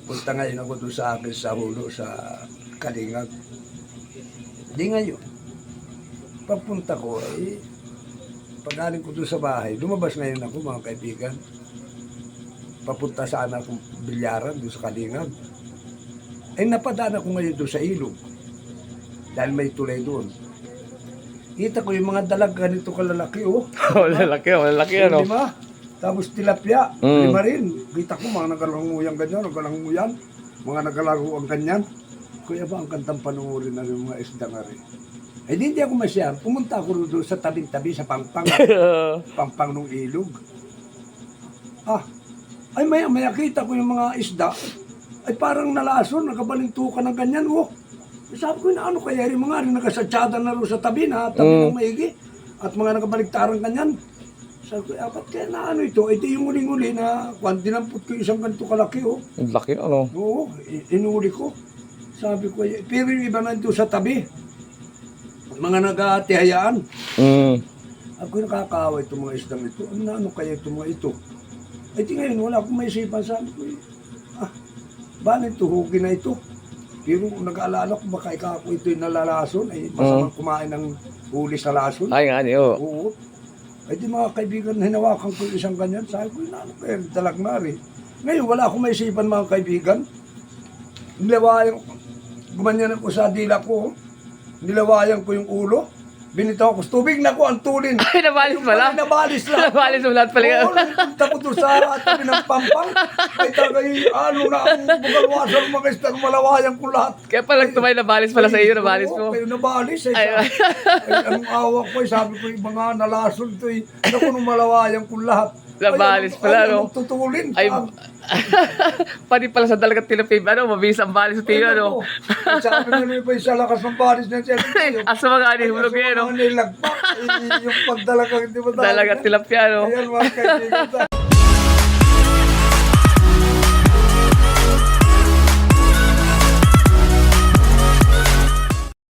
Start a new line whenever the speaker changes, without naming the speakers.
Punta ngayon ako doon sa akin sa Hulo, sa Kalingag. Di ngayon, papunta ko, pagaling ko doon sa bahay, lumabas ngayon ako mga kaibigan. Papunta sana akong bilyaran doon sa Kalingag. Napadaan ako ngayon doon sa ilog. Dahil may tulay doon. Kita ko yung mga dalag ganito kalalaki, oh.
Lalaki, lalaki ano.
Lima. Tapos tilapia,
Mm.
lima rin. Kita ko mga nagalanguyan ganyan, nagalanguyan. Mga nagalaruan ganyan. Kuya ba ang kantang panuorin na yung mga isda nga rin? Hindi ako masyar. Pumunta ako doon sa tabing-tabi sa pangpang. Pangpang ng ilog. Ay maya kita ko yung mga isda. Ay parang nalason, nakabalintukan ng ganyan, oh. Sabi ko na ano kaya rin mga rin nakasatsada na rin sa tabi na, tabi ng maigi. At mga nakabaliktaran ganyan. Sabi ko, ba't kaya na ano ito? Ito yung uling-uli na, kung dinampot ko isang ganito kalaki, oh.
Ang laki ano.
Oo, inuli ko. Sabi ko, pero yung iba nandito sa tabi. Mga nag-aatihayaan. Ako nakakawa itong mga isdang ito. Ano kaya itong mga ito? Di ngayon, wala akong maisipan. Sabi ko, bakit tuhugin na ito? Pero nag-aalala ko, baka ikaw ito'y nalalason. Masamang kumain ng huli sa lason.
Ay nga niyo.
Oo. Di mga kaibigan, hinawakan ko yung isang ganyan. Sabi ko, ano kaya dalag na rin. Ngayon, wala akong maisipan mga kaibigan. Nilawayan, gumanyan ako sa dila ko. Nilawayan ko yung ulo. Binitaw ko sa tubig na ko ang tulin.
Ay, nabalis pala.
Nabalis lang.
Nabalis mo lahat pala.
Oo, punta ko doon sa tabi ng pampang. Ay tagay, ano na ang bugalwasan mga isdang malawayan ko lahat.
Kaya pala tumay nabalis pala sa iyo, nabalis mo.
Kayo nabalis. Ang awa ko, sabi ko yung mga nalason ito. Naku, nung malawayan ko lahat.
Nabalis pala, no?
Ay, tutulin.
Ay, pati pala sa dalagat tilapib, mabilis ang balis sa tiyo, ano?
Sabi na nyo pa yung sa lakas ng balis na siya.
Asa mga ani, hulog yan, no?
Yung pagdalagang, hindi ba tayo?
Dalagat tilapia, no?
Ayan mga kaibigan.